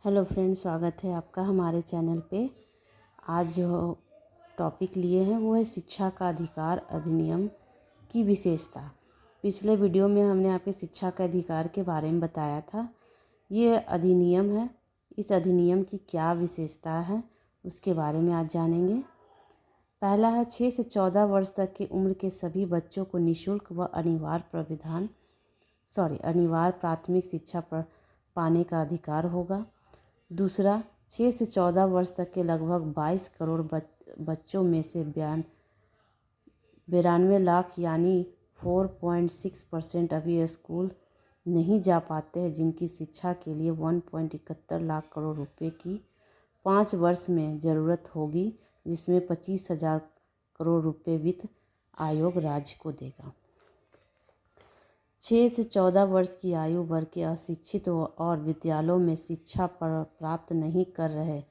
Hello friends, स्वागत है आपका हमारे चैनल पे। आज जो टॉपिक लिए हैं वो है शिक्षा का अधिकार अधिनियम की विशेषता। पिछले वीडियो में हमने आपके शिक्षा का अधिकार के बारे में बताया था। ये अधिनियम है, इस अधिनियम की क्या विशेषता है उसके बारे में आज जानेंगे। पहला है 6 से 14 वर्ष तक की उम्र के सभी बच्चों को निःशुल्क व अनिवार्य प्राथमिक शिक्षा पाने का अधिकार होगा। दूसरा, 6 से 14 वर्ष तक के लगभग 22 करोड़ बच्चों में से 92 लाख यानी 4.6% अभी स्कूल नहीं जा पाते हैं, जिनकी शिक्षा के लिए 1.71 लाख करोड़ रुपए की 5 वर्ष में ज़रूरत होगी, जिसमें 25,000 करोड़ रुपए वित्त आयोग राज्य को देगा। 6 से 14 वर्ष की आयु वर्ग के अशिक्षित और विद्यालयों में शिक्षा प्राप्त नहीं कर रहे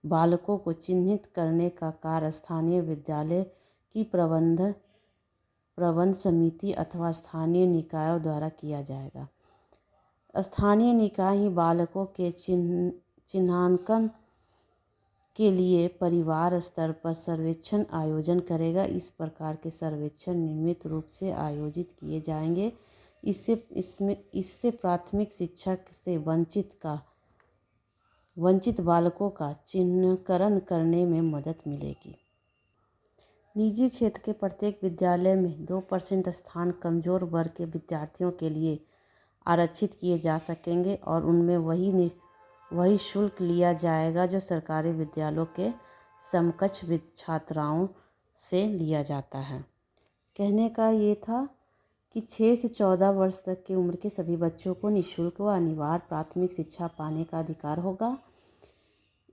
बालकों को चिन्हित करने का कार्य स्थानीय विद्यालय की प्रबंध समिति अथवा स्थानीय निकायों द्वारा किया जाएगा। स्थानीय निकाय ही बालकों के चिन्हांकन के लिए परिवार स्तर पर सर्वेक्षण आयोजन करेगा। इस प्रकार के सर्वेक्षण नियमित रूप से आयोजित किए जाएंगे। इससे प्राथमिक शिक्षा से वंचित बालकों का चिन्हीकरण करने में मदद मिलेगी। निजी क्षेत्र के प्रत्येक विद्यालय में 2% स्थान कमजोर वर्ग के विद्यार्थियों के लिए आरक्षित किए जा सकेंगे और उनमें वही शुल्क लिया जाएगा जो सरकारी विद्यालयों के समकक्ष छात्राओं से लिया जाता है। कहने का ये था कि 6 से 14 वर्ष तक की उम्र के सभी बच्चों को निःशुल्क व अनिवार्य प्राथमिक शिक्षा पाने का अधिकार होगा।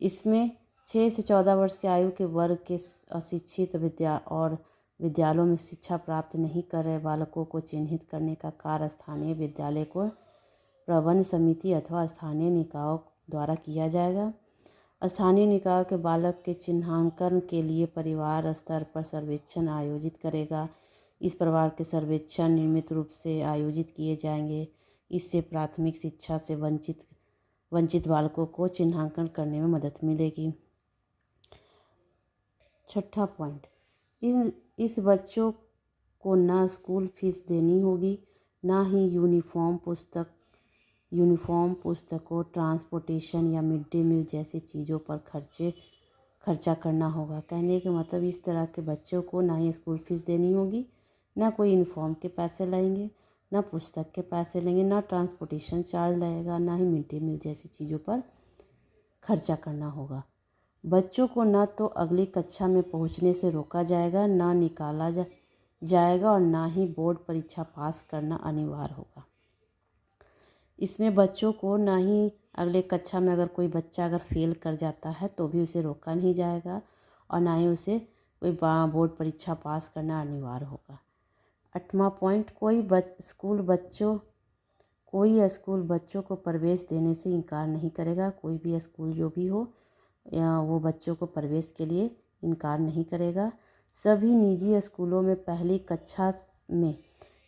इसमें 6 से 14 वर्ष की आयु के वर्ग के अशिक्षित विद्यालयों में शिक्षा प्राप्त नहीं कर रहे बालकों को चिन्हित करने का कार्य स्थानीय विद्यालय को प्रबंध समिति अथवा स्थानीय निकायों द्वारा किया जाएगा। स्थानीय निकाय के बालक के चिन्हांकन के लिए परिवार स्तर पर सर्वेक्षण आयोजित करेगा। इस प्रकार के सर्वेक्षण नियमित रूप से आयोजित किए जाएंगे। इससे प्राथमिक शिक्षा से वंचित बालकों को चिन्हांकन करने में मदद मिलेगी। छठा पॉइंट, इस बच्चों को ना स्कूल फीस देनी होगी, ना ही यूनिफॉर्म पुस्तकों, ट्रांसपोर्टेशन या मिड डे मील जैसी चीज़ों पर खर्चा करना होगा। कहने के मतलब इस तरह के बच्चों को ना ही स्कूल फीस देनी होगी, ना कोई यूनिफॉर्म के पैसे लगेंगे, ना पुस्तक के पैसे लेंगे, ना ट्रांसपोर्टेशन चार्ज लगेगा, ना ही मिड डे मील जैसी चीज़ों पर खर्चा करना होगा। बच्चों को ना तो अगली कक्षा में पहुंचने से रोका जाएगा, ना निकाला जाएगा और ना ही बोर्ड परीक्षा पास करना अनिवार्य होगा। इसमें बच्चों को ना ही अगले कक्षा में अगर कोई बच्चा अगर फेल कर जाता है तो भी उसे रोका नहीं जाएगा और ना ही उसे कोई बोर्ड परीक्षा पास करना अनिवार्य होगा। 8वां पॉइंट, कोई स्कूल बच्चों को प्रवेश देने से इनकार नहीं करेगा। कोई भी स्कूल जो भी हो या वो बच्चों को प्रवेश के लिए इनकार नहीं करेगा। सभी निजी स्कूलों में पहली कक्षा में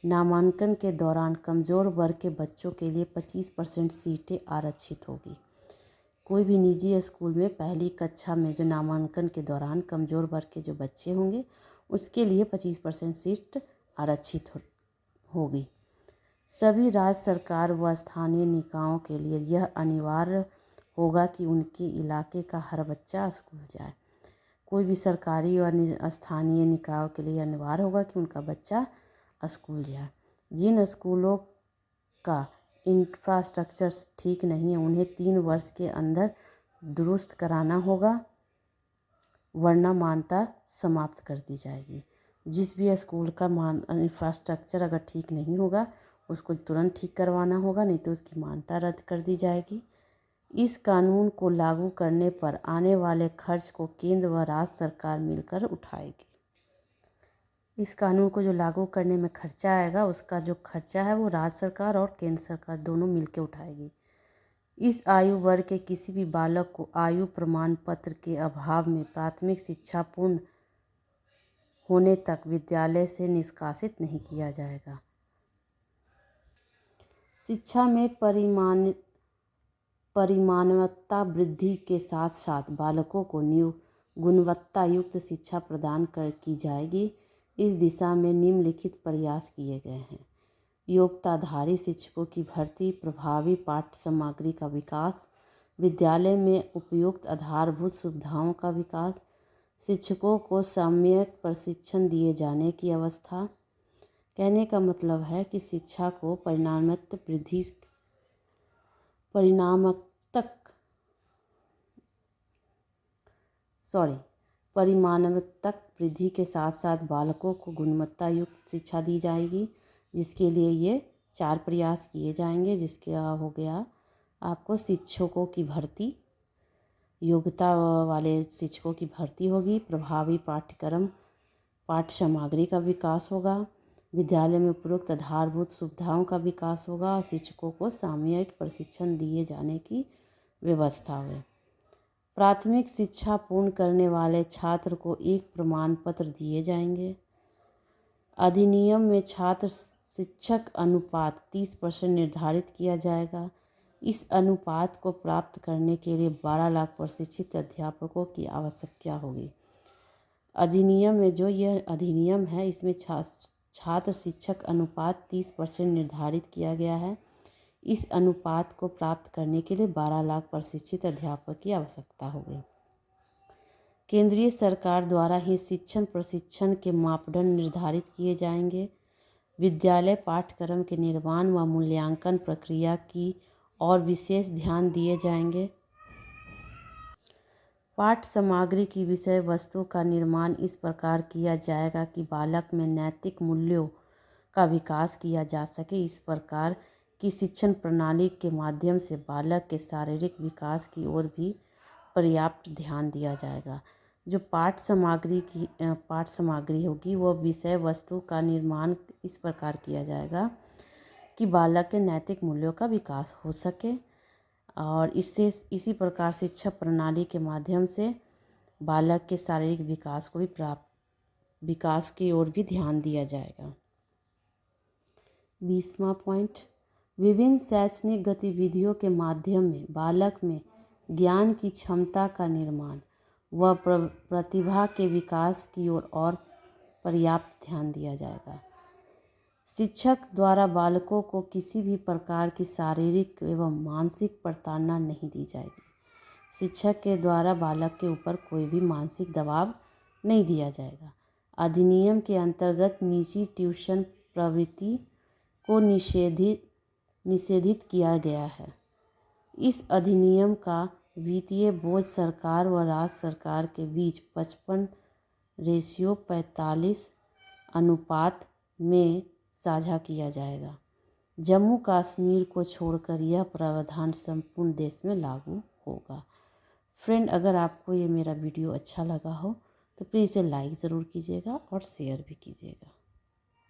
नामांकन के दौरान कमज़ोर वर्ग के बच्चों के लिए 25% सीटें आरक्षित होगी। कोई भी निजी स्कूल में पहली कक्षा में जो नामांकन के दौरान कमज़ोर वर्ग के जो बच्चे होंगे उसके लिए 25% सीट आरक्षित होगी। सभी राज्य सरकार व स्थानीय निकायों के लिए यह अनिवार्य होगा कि उनके इलाके का हर बच्चा स्कूल जाए। कोई भी सरकारी और स्थानीय निकायों के लिए अनिवार्य होगा कि उनका बच्चा स्कूल जाए। जिन स्कूलों का इंफ्रास्ट्रक्चर ठीक नहीं है उन्हें 3 वर्ष के अंदर दुरुस्त कराना होगा, वरना मान्यता समाप्त कर दी जाएगी। जिस भी स्कूल का इंफ्रास्ट्रक्चर अगर ठीक नहीं होगा उसको तुरंत ठीक करवाना होगा, नहीं तो उसकी मान्यता रद्द कर दी जाएगी। इस कानून को लागू करने पर आने वाले खर्च को केंद्र व राज्य सरकार मिलकर उठाएगी। इस कानून को जो लागू करने में खर्चा आएगा उसका जो खर्चा है वो राज्य सरकार और केंद्र सरकार दोनों मिलकर उठाएगी। इस आयु वर्ग के किसी भी बालक को आयु प्रमाण पत्र के अभाव में प्राथमिक शिक्षा पूर्ण होने तक विद्यालय से निष्कासित नहीं किया जाएगा। शिक्षा में परिमाणवत्ता वृद्धि के साथ साथ बालकों को गुणवत्ता युक्त शिक्षा प्रदान की जाएगी। इस दिशा में निम्नलिखित प्रयास किए गए हैं: योग्यताधारी शिक्षकों की भर्ती, प्रभावी पाठ्य सामग्री का विकास, विद्यालय में उपयुक्त आधारभूत सुविधाओं का विकास, शिक्षकों को सम्यक प्रशिक्षण दिए जाने की व्यवस्था। कहने का मतलब है कि शिक्षा को परिमाणात्मक वृद्धि के साथ साथ बालकों को गुणवत्ता युक्त शिक्षा दी जाएगी, जिसके लिए ये 4 प्रयास किए जाएंगे। जिसके हो गया आपको शिक्षकों की भर्ती, योग्यता वाले शिक्षकों की भर्ती होगी, प्रभावी पाठ्य सामग्री का विकास होगा, विद्यालय में उपयुक्त आधारभूत सुविधाओं का विकास होगा और शिक्षकों को सामयिक प्रशिक्षण दिए जाने की व्यवस्था हुई। प्राथमिक शिक्षा पूर्ण करने वाले छात्र को एक प्रमाण पत्र दिए जाएंगे। अधिनियम में छात्र शिक्षक अनुपात 30% निर्धारित किया जाएगा। इस अनुपात को प्राप्त करने के लिए 12 लाख प्रशिक्षित अध्यापकों की आवश्यकता होगी। अधिनियम में जो यह अधिनियम है, इसमें छात्र शिक्षक अनुपात 30% निर्धारित किया गया है। इस अनुपात को प्राप्त करने के लिए 12 लाख प्रशिक्षित अध्यापक की आवश्यकता होगी। केंद्रीय सरकार द्वारा ही शिक्षण प्रशिक्षण के मापदंड निर्धारित किए जाएंगे। विद्यालय पाठ्यक्रम के निर्माण व मूल्यांकन प्रक्रिया की और विशेष ध्यान दिए जाएंगे। पाठ्य सामग्री की विषय वस्तु का निर्माण इस प्रकार किया जाएगा कि बालक में नैतिक मूल्यों का विकास किया जा सके। इस प्रकार की शिक्षण प्रणाली के माध्यम से बालक के शारीरिक विकास की ओर भी पर्याप्त ध्यान दिया जाएगा। जो पाठ्य सामग्री होगी वो विषय वस्तु का निर्माण इस प्रकार किया जाएगा कि बालक के नैतिक मूल्यों का विकास हो सके और इसी प्रकार शिक्षा प्रणाली के माध्यम से बालक के शारीरिक विकास की ओर भी ध्यान दिया जाएगा। 20वां पॉइंट, विभिन्न शैक्षणिक गतिविधियों के माध्यम में बालक में ज्ञान की क्षमता का निर्माण व प्रतिभा के विकास की ओर और पर्याप्त ध्यान दिया जाएगा। शिक्षक द्वारा बालकों को किसी भी प्रकार की शारीरिक एवं मानसिक प्रताड़ना नहीं दी जाएगी। शिक्षक के द्वारा बालक के ऊपर कोई भी मानसिक दबाव नहीं दिया जाएगा। अधिनियम के अंतर्गत निजी ट्यूशन प्रवृत्ति को निषेधित किया गया है। इस अधिनियम का वित्तीय बोझ सरकार व राज्य सरकार के बीच 55:45 अनुपात में साझा किया जाएगा। जम्मू कश्मीर को छोड़कर यह प्रावधान संपूर्ण देश में लागू होगा। फ्रेंड, अगर आपको ये मेरा वीडियो अच्छा लगा हो तो प्लीज़ इसे लाइक ज़रूर कीजिएगा और शेयर भी कीजिएगा।